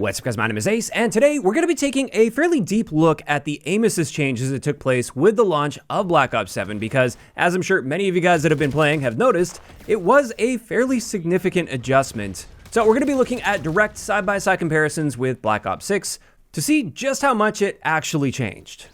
What's up guys, my name is Ace, and today we're going to be taking a fairly deep look at the aim assist changes that took place with the launch of Black Ops 7, because as I'm sure many of you guys that have been playing have noticed, it was a fairly significant adjustment. So we're going to be looking at direct side-by-side comparisons with Black Ops 6 to see just how much it actually changed.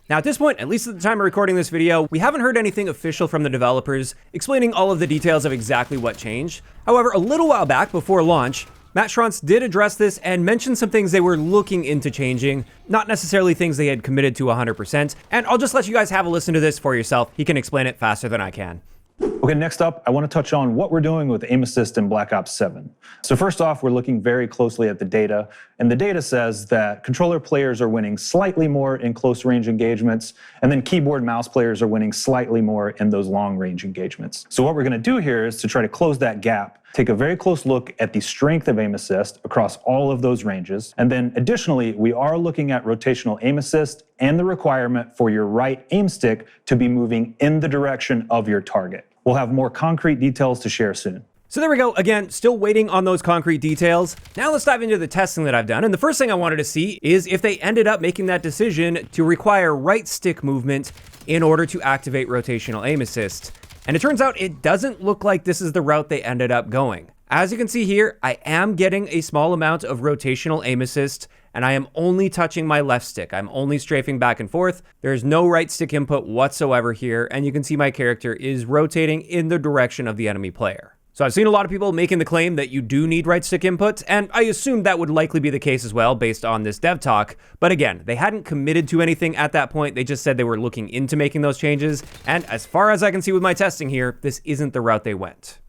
Now at this point, at least at the time of recording this video, we haven't heard anything official from the developers explaining all of the details of exactly what changed. However, a little while back before launch, Matt Schrontz did address this and mention some things they were looking into changing, not necessarily things they had committed to 100%, and I'll just let you guys have a listen to this for yourself. He can explain it faster than I can. Okay, next up, I want to touch on what we're doing with aim assist in Black Ops 7. So first off, we're looking very closely at the data, and the data says that controller players are winning slightly more in close range engagements, and then keyboard mouse players are winning slightly more in those long range engagements. So what we're going to do here is to try to close that gap, take a very close look at the strength of aim assist across all of those ranges, and then additionally, we are looking at rotational aim assist and the requirement for your right aim stick to be moving in the direction of your target. We'll have more concrete details to share soon. So there we go. Again, still waiting on those concrete details. Now let's dive into the testing that I've done. And the first thing I wanted to see is if they ended up making that decision to require right stick movement in order to activate rotational aim assist. And it turns out it doesn't look like this is the route they ended up going. As you can see here, I am getting a small amount of rotational aim assist, and I am only touching my left stick. I'm only strafing back and forth. There's no right stick input whatsoever here, and you can see my character is rotating in the direction of the enemy player. So I've seen a lot of people making the claim that you do need right stick input, and I assume that would likely be the case as well based on this dev talk. But again, they hadn't committed to anything at that point. They just said they were looking into making those changes. And as far as I can see with my testing here, this isn't the route they went.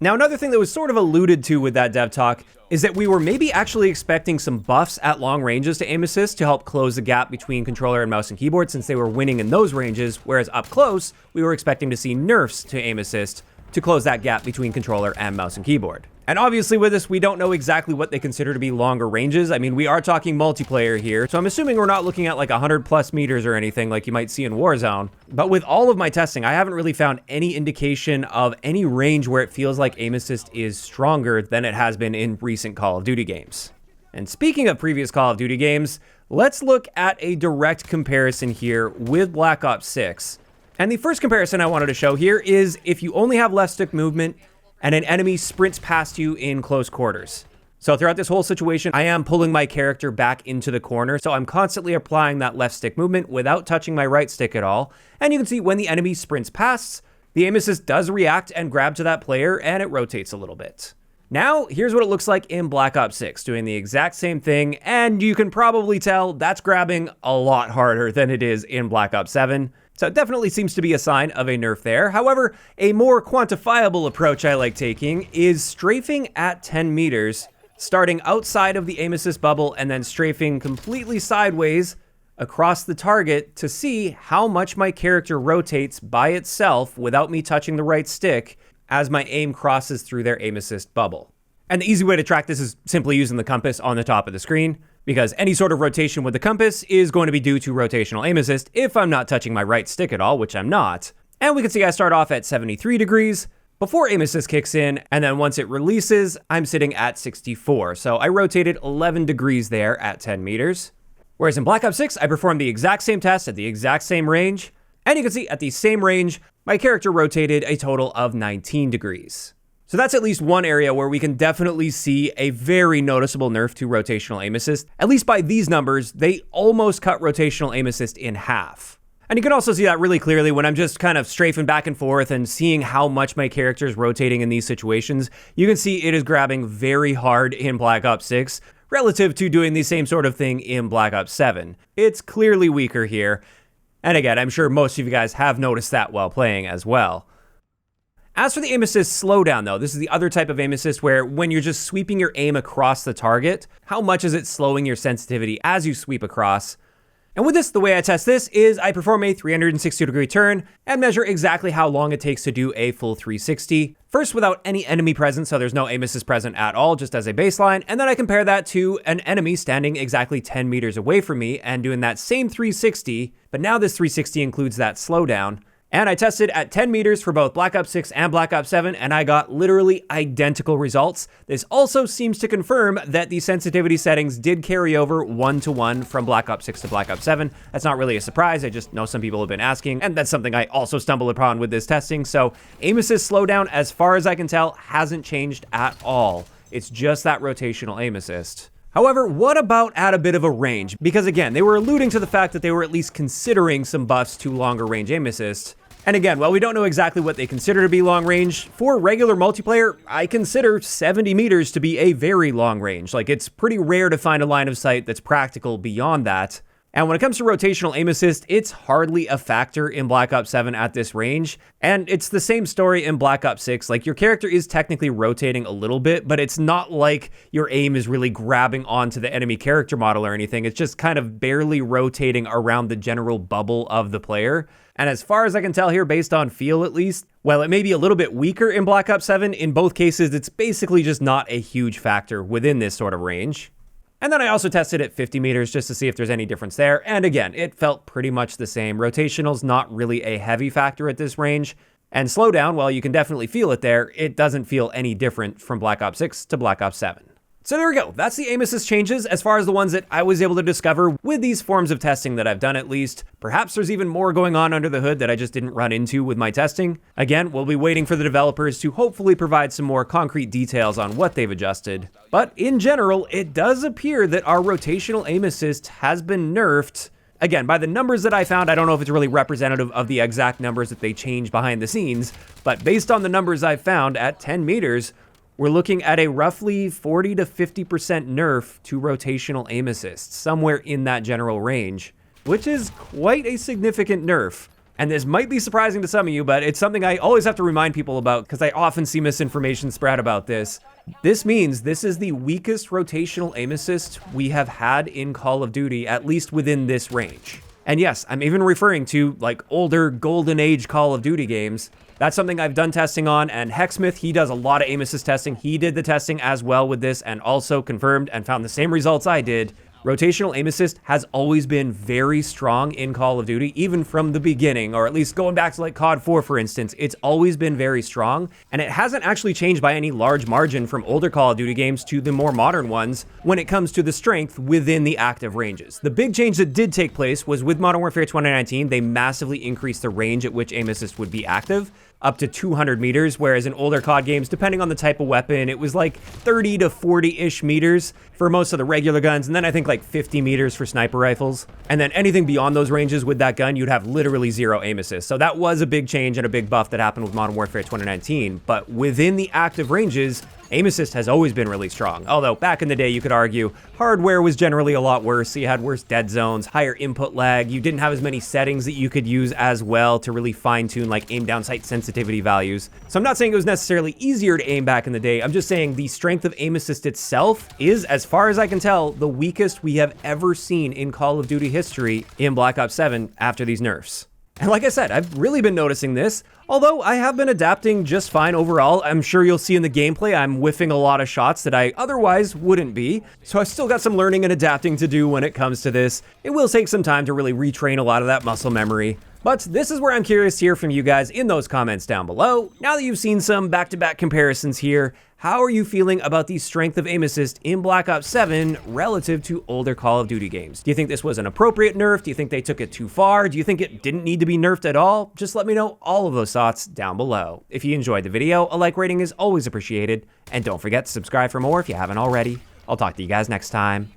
Now, another thing that was sort of alluded to with that dev talk is that we were maybe actually expecting some buffs at long ranges to aim assist to help close the gap between controller and mouse and keyboard, since they were winning in those ranges, whereas up close, we were expecting to see nerfs to aim assist to close that gap between controller and mouse and keyboard. And obviously with this, we don't know exactly what they consider to be longer ranges. I mean, we are talking multiplayer here, so I'm assuming we're not looking at like 100+ meters or anything like you might see in Warzone. But with all of my testing, I haven't really found any indication of any range where it feels like aim assist is stronger than it has been in recent Call of Duty games. And speaking of previous Call of Duty games, let's look at a direct comparison here with Black Ops 6. And the first comparison I wanted to show here is if you only have left stick movement and an enemy sprints past you in close quarters. So throughout this whole situation, I am pulling my character back into the corner, so I'm constantly applying that left stick movement without touching my right stick at all. And you can see when the enemy sprints past, the aim assist does react and grab to that player, and it rotates a little bit. Now, here's what it looks like in Black Ops 6, doing the exact same thing, and you can probably tell that's grabbing a lot harder than it is in Black Ops 7. So it definitely seems to be a sign of a nerf there. However, a more quantifiable approach I like taking is strafing at 10 meters, starting outside of the aim assist bubble and then strafing completely sideways across the target to see how much my character rotates by itself without me touching the right stick as my aim crosses through their aim assist bubble. And the easy way to track this is simply using the compass on the top of the screen, because any sort of rotation with the compass is going to be due to rotational aim assist if I'm not touching my right stick at all, which I'm not. And we can see I start off at 73 degrees before aim assist kicks in, and then once it releases, I'm sitting at 64. So I rotated 11 degrees there at 10 meters. Whereas in Black Ops 6, I performed the exact same test at the exact same range, and you can see at the same range, my character rotated a total of 19 degrees. So that's at least one area where we can definitely see a very noticeable nerf to rotational aim assist. At least by these numbers, they almost cut rotational aim assist in half. And you can also see that really clearly when I'm just kind of strafing back and forth and seeing how much my character is rotating in these situations. You can see it is grabbing very hard in Black Ops 6 relative to doing the same sort of thing in Black Ops 7. It's clearly weaker here. And again, I'm sure most of you guys have noticed that while playing as well. As for the aim assist slowdown though, this is the other type of aim assist where when you're just sweeping your aim across the target, how much is it slowing your sensitivity as you sweep across? And with this, the way I test this is I perform a 360-degree turn and measure exactly how long it takes to do a full 360. First without any enemy present, so there's no aim assist present at all, just as a baseline, and then I compare that to an enemy standing exactly 10 meters away from me and doing that same 360, but now this 360 includes that slowdown. And I tested at 10 meters for both Black Ops 6 and Black Ops 7, and I got literally identical results. This also seems to confirm that the sensitivity settings did carry over 1-to-1 from Black Ops 6 to Black Ops 7. That's not really a surprise, I just know some people have been asking, and that's something I also stumbled upon with this testing. So aim assist slowdown, as far as I can tell, hasn't changed at all. It's just that rotational aim assist. However, what about at a bit of a range? Because again, they were alluding to the fact that they were at least considering some buffs to longer range aim assist. And again, while we don't know exactly what they consider to be long range, for regular multiplayer, I consider 70 meters to be a very long range. Like, it's pretty rare to find a line of sight that's practical beyond that. And when it comes to rotational aim assist, it's hardly a factor in Black Ops 7 at this range. And it's the same story in Black Ops 6. Like, your character is technically rotating a little bit, but it's not like your aim is really grabbing onto the enemy character model or anything. It's just kind of barely rotating around the general bubble of the player. And as far as I can tell here, based on feel at least, while it may be a little bit weaker in Black Ops 7, in both cases, it's basically just not a huge factor within this sort of range. And then I also tested at 50 meters just to see if there's any difference there. And again, it felt pretty much the same. Rotational's not really a heavy factor at this range. And slowdown, while you can definitely feel it there, it doesn't feel any different from Black Ops 6 to Black Ops 7. So there we go. That's the aim assist changes as far as the ones that I was able to discover with these forms of testing that I've done at least. Perhaps there's even more going on under the hood that I just didn't run into with my testing. Again, we'll be waiting for the developers to hopefully provide some more concrete details on what they've adjusted. But in general, it does appear that our rotational aim assist has been nerfed. Again, by the numbers that I found, I don't know if it's really representative of the exact numbers that they changed behind the scenes, but based on the numbers I've found at 10 meters, we're looking at a roughly 40 to 50% nerf to rotational aim assist, somewhere in that general range, which is quite a significant nerf. And this might be surprising to some of you, but it's something I always have to remind people about because I often see misinformation spread about this. This means this is the weakest rotational aim assist we have had in Call of Duty, at least within this range. And yes, I'm even referring to like older Golden Age Call of Duty games. That's something I've done testing on, and Hexsmith, he does a lot of aim assist testing. He did the testing as well with this and also confirmed and found the same results I did. Rotational aim assist has always been very strong in Call of Duty, even from the beginning, or at least going back to like COD 4, for instance. It's always been very strong, and it hasn't actually changed by any large margin from older Call of Duty games to the more modern ones when it comes to the strength within the active ranges. The big change that did take place was with Modern Warfare 2019, they massively increased the range at which aim assist would be active, up to 200 meters, whereas in older COD games, depending on the type of weapon, it was like 30 to 40-ish meters for most of the regular guns, and then I think like 50 meters for sniper rifles. And then anything beyond those ranges with that gun, you'd have literally zero aim assist. So that was a big change and a big buff that happened with Modern Warfare 2019, but within the active ranges, aim assist has always been really strong. Although back in the day, you could argue hardware was generally a lot worse. So you had worse dead zones, higher input lag. You didn't have as many settings that you could use as well to really fine tune like aim down sight sensitivity values. So I'm not saying it was necessarily easier to aim back in the day. I'm just saying the strength of aim assist itself is, as far as I can tell, the weakest we have ever seen in Call of Duty history in Black Ops 7 after these nerfs. And like I said, I've really been noticing this, although I have been adapting just fine overall. I'm sure you'll see in the gameplay I'm whiffing a lot of shots that I otherwise wouldn't be, so I've still got some learning and adapting to do when it comes to this. It will take some time to really retrain a lot of that muscle memory. But this is where I'm curious to hear from you guys in those comments down below. Now that you've seen some back-to-back comparisons here, how are you feeling about the strength of aim assist in Black Ops 7 relative to older Call of Duty games? Do you think this was an appropriate nerf? Do you think they took it too far? Do you think it didn't need to be nerfed at all? Just let me know all of those thoughts down below. If you enjoyed the video, a like rating is always appreciated. And don't forget to subscribe for more if you haven't already. I'll talk to you guys next time.